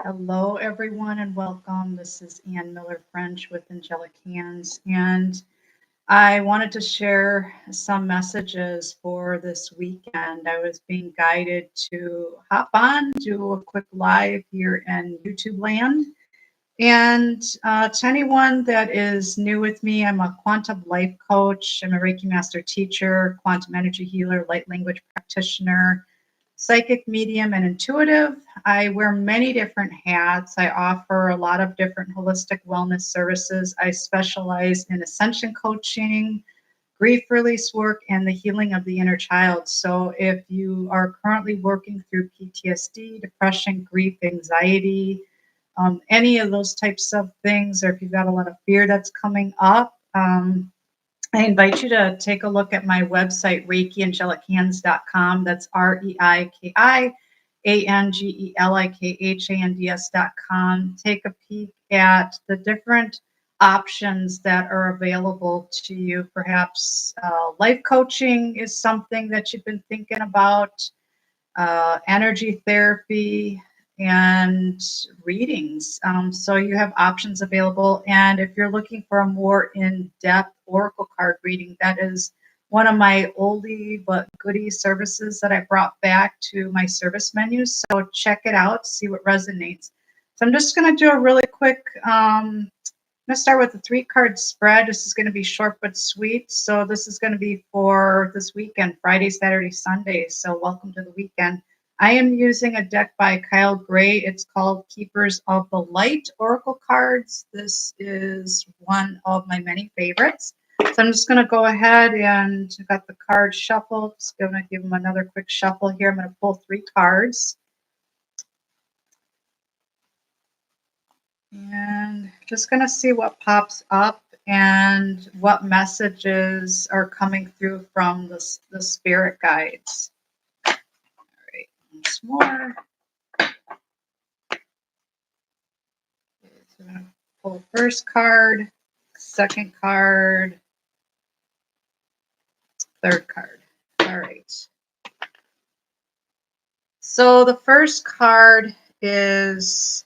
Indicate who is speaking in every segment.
Speaker 1: Hello, everyone, and welcome. This is Miller-French with Angelik Hands, and I wanted to share some messages for this weekend. I was being guided to hop on, do a quick live here in YouTube land. And to anyone that is new with me, I'm a quantum life coach. I'm a Reiki Master Teacher, quantum energy healer, light language practitioner, psychic medium, and intuitive. I wear many different hats. I offer a lot of different holistic wellness services. I specialize in ascension coaching, grief release work, and the healing of the inner child. So if you are currently working through PTSD, depression, grief, anxiety, any of those types of things, or if you've got a lot of fear that's coming up, I invite you to take a look at my website, ReikiAngelikHands.com. That's ReikiAngelikHands.com. Take a peek at the different options that are available to you. Perhaps life coaching is something that you've been thinking about, energy therapy, and readings. So you have options available. And if you're looking for a more in-depth oracle card reading, that is one of my oldie but goodie services that I brought back to my service menus. So check it out, see what resonates. So I'm just going to do a really quick, I'm going to start with a 3-card spread. This is going to be short but sweet. So this is going to be for this weekend, Friday, Saturday, Sunday. So welcome to the weekend. I am using a deck by Kyle Gray. It's called Keepers of the Light Oracle Cards. This is one of my many favorites. So I'm just going to go ahead and I've got the cards shuffled. Just going to give them another quick shuffle here. I'm going to pull 3 cards. And just going to see what pops up and what messages are coming through from the spirit guides. All right, once more. So I'm going to pull first card, second card, third card. All right. So the first card is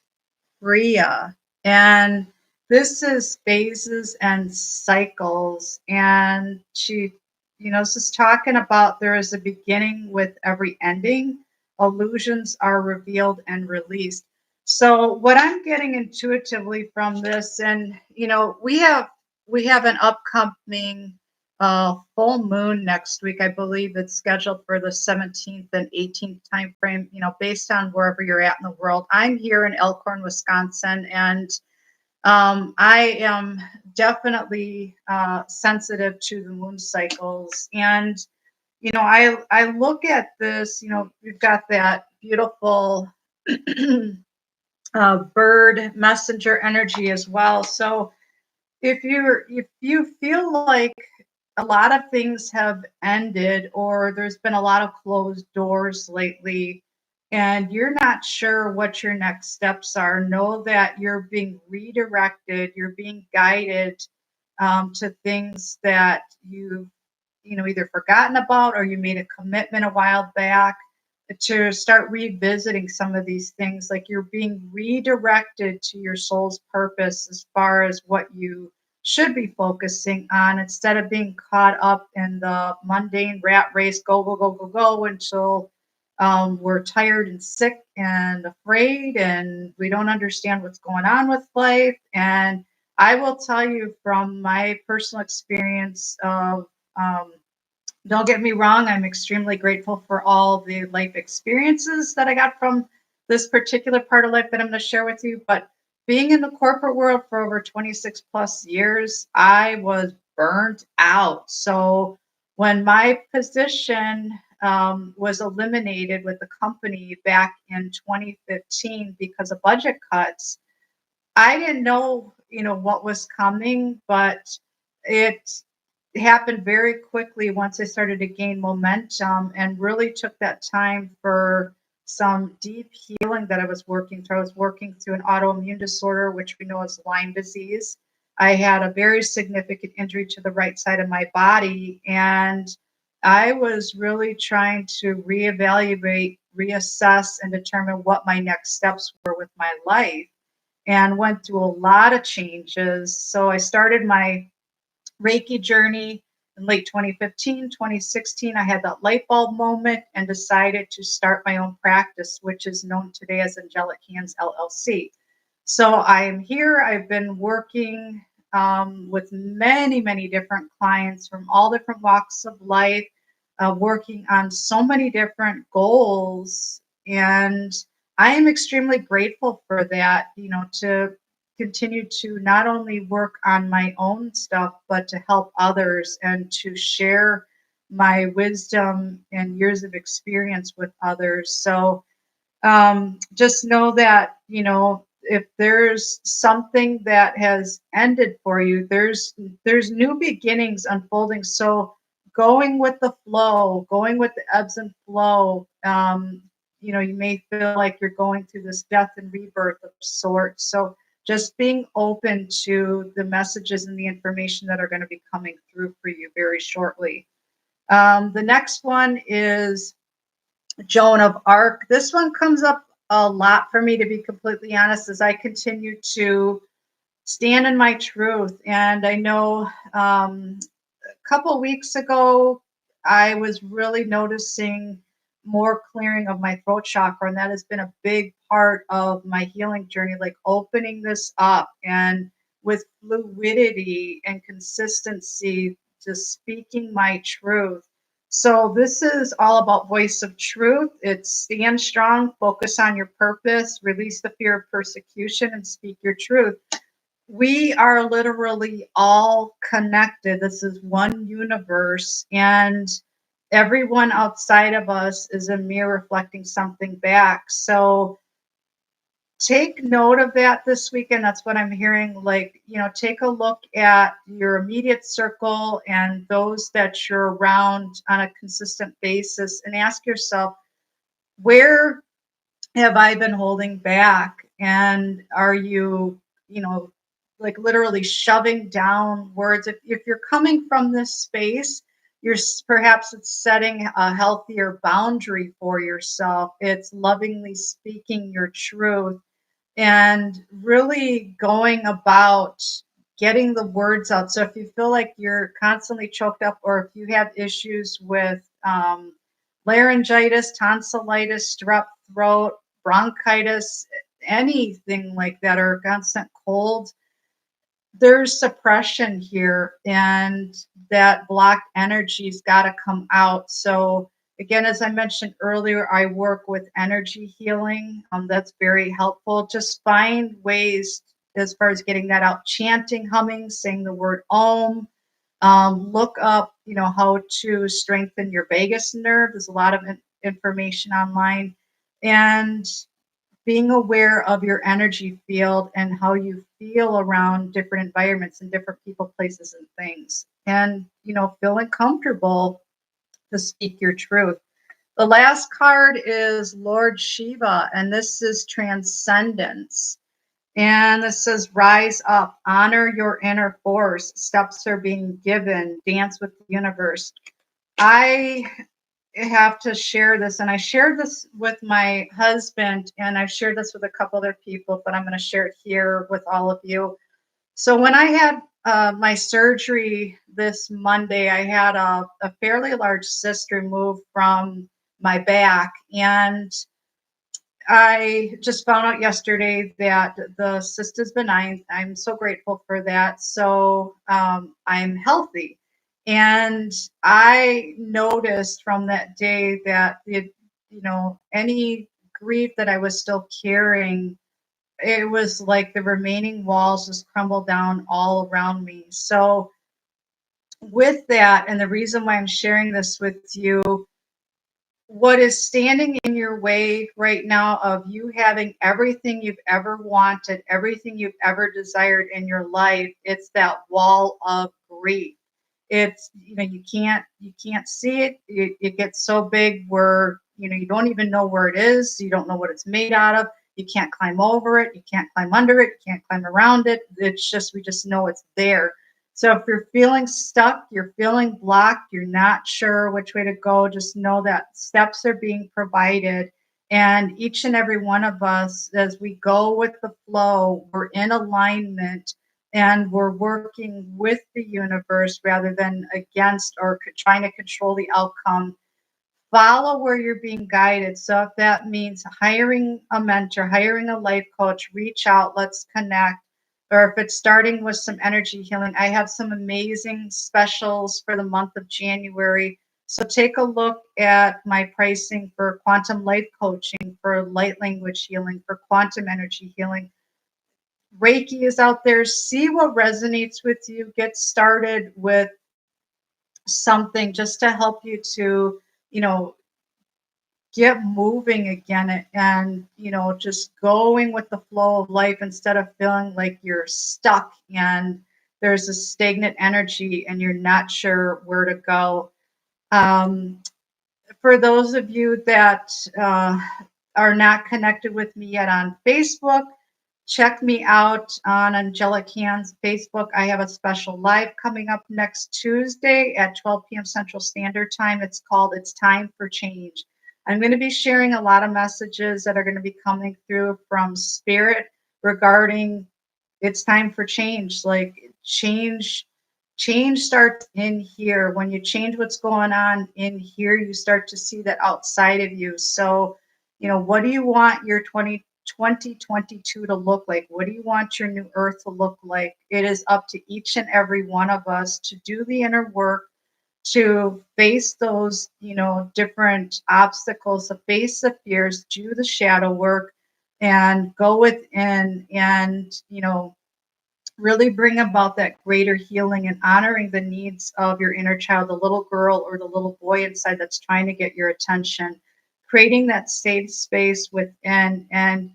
Speaker 1: Rhea, and this is phases and cycles. And she, this is talking about there is a beginning with every ending. Illusions are revealed and released. So what I'm getting intuitively from this, and we have an upcoming full moon next week. I believe it's scheduled for the 17th and 18th time frame, based on wherever you're at in the world. I'm here in Elkhorn, Wisconsin, and I am definitely sensitive to the moon cycles. And, I look at this, we've got that beautiful bird messenger energy as well. So if you feel like a lot of things have ended or there's been a lot of closed doors lately and you're not sure what your next steps are, know that you're being redirected, you're being guided to things that you've either forgotten about or you made a commitment a while back, to start revisiting some of these things. Like you're being redirected to your soul's purpose as far as what you should be focusing on, instead of being caught up in the mundane rat race, go until we're tired and sick and afraid and we don't understand what's going on with life. And I will tell you from my personal experience of don't get me wrong, I'm extremely grateful for all the life experiences that I got from this particular part of life that I'm going to share with you. But being in the corporate world for over 26 plus years, I was burnt out. So when my position was eliminated with the company back in 2015 because of budget cuts, I didn't know, what was coming, but it happened very quickly once I started to gain momentum, and really took that time for some deep healing that I was working through. I was working through an autoimmune disorder, which we know is Lyme disease. I had a very significant injury to the right side of my body, and I was really trying to reevaluate, reassess, and determine what my next steps were with my life, and went through a lot of changes. So I started my Reiki journey in late 2015, 2016. I had that light bulb moment and decided to start my own practice, which is known today as Angelik Hands LLC. So I am here. I've been working with many, many different clients from all different walks of life, working on so many different goals. And I am extremely grateful for that, to continue to not only work on my own stuff, but to help others and to share my wisdom and years of experience with others. So just know that, if there's something that has ended for you, there's new beginnings unfolding. So going with the flow, going with the ebbs and flow. You may feel like you're going through this death and rebirth of sorts. So just being open to the messages and the information that are going to be coming through for you very shortly. The next one is Joan of Arc. This one comes up a lot for me, to be completely honest, as I continue to stand in my truth. And I know a couple weeks ago, I was really noticing more clearing of my throat chakra, and that has been a big part of my healing journey, like opening this up and with fluidity and consistency, just speaking my truth. So this is all about voice of truth. It's stand strong, focus on your purpose, release the fear of persecution, and speak your truth. We are literally all connected. This is one universe, and everyone outside of us is a mirror reflecting something back. So take note of that this weekend. That's what I'm hearing. Like, take a look at your immediate circle and those that you're around on a consistent basis, and ask yourself, where have I been holding back? And are you, like literally shoving down words? If you're coming from this space, perhaps it's setting a healthier boundary for yourself. It's lovingly speaking your truth and really going about getting the words out. So if you feel like you're constantly choked up, or if you have issues with laryngitis, tonsillitis, strep throat, bronchitis, anything like that, or constant cold, there's suppression here, and that blocked energy's got to come out. So again, as I mentioned earlier, I work with energy healing. That's very helpful. Just find ways as far as getting that out: chanting, humming, saying the word om. Look up, how to strengthen your vagus nerve. There's a lot of information online. And being aware of your energy field and how you feel around different environments and different people, places, and things. And, feeling comfortable to speak your truth. The last card is Lord Shiva, and this is transcendence. And this says, rise up, honor your inner force. Steps are being given, dance with the universe. I have to share this, and I shared this with my husband, and I've shared this with a couple other people, but I'm going to share it here with all of you. So when I had my surgery this Monday, I had a fairly large cyst removed from my back, and I just found out yesterday that the cyst is benign. I'm so grateful for that. So I'm healthy. And I noticed from that day that any grief that I was still carrying, it was like the remaining walls just crumbled down all around me. So with that, and the reason why I'm sharing this with you, what is standing in your way right now of you having everything you've ever wanted, everything you've ever desired in your life, it's that wall of grief. It's, you can't see it. It gets so big where, you don't even know where it is. You don't know what it's made out of. You can't climb over it. You can't climb under it. You can't climb around it. It's just, we just know it's there. So if you're feeling stuck, you're feeling blocked, you're not sure which way to go, just know that steps are being provided. And each and every one of us, as we go with the flow, we're in alignment and we're working with the universe rather than against or trying to control the outcome. Follow where you're being guided. So if that means hiring a mentor, hiring a life coach, reach out, let's connect. Or if it's starting with some energy healing, I have some amazing specials for the month of January. So take a look at my pricing for quantum life coaching, for light language healing, for quantum energy healing. Reiki is out there. See what resonates with you. Get started with something just to help you to, you know, get moving again and just going with the flow of life instead of feeling like you're stuck and there's a stagnant energy and you're not sure where to go. For those of you that are not connected with me yet on Facebook, check me out on Angelik Hands Facebook. I have a special live coming up next Tuesday at 12 p.m. Central Standard Time. It's called It's Time for Change. I'm going to be sharing a lot of messages that are going to be coming through from Spirit regarding it's time for change. Like change starts in here. When you change what's going on in here, you start to see that outside of you. So, what do you want your 2022 to look like? What do you want your new earth to look like? It is up to each and every one of us to do the inner work, to face those, different obstacles, to face the fears, do the shadow work, and go within and, really bring about that greater healing and honoring the needs of your inner child, the little girl or the little boy inside that's trying to get your attention, creating that safe space within, and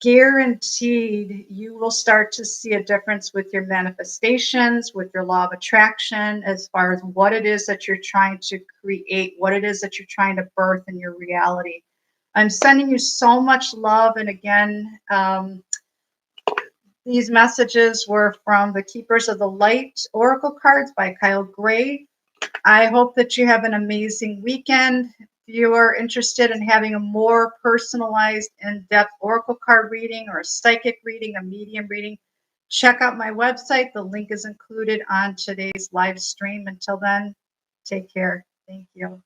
Speaker 1: guaranteed you will start to see a difference with your manifestations, with your law of attraction, as far as what it is that you're trying to create, what it is that you're trying to birth in your reality. I'm sending you so much love. And again, these messages were from the Keepers of the Light Oracle cards by Kyle Gray. I hope that you have an amazing weekend. If you are interested in having a more personalized, in-depth Oracle card reading or a psychic reading, a medium reading, check out my website. The link is included on today's live stream. Until then, take care. Thank you.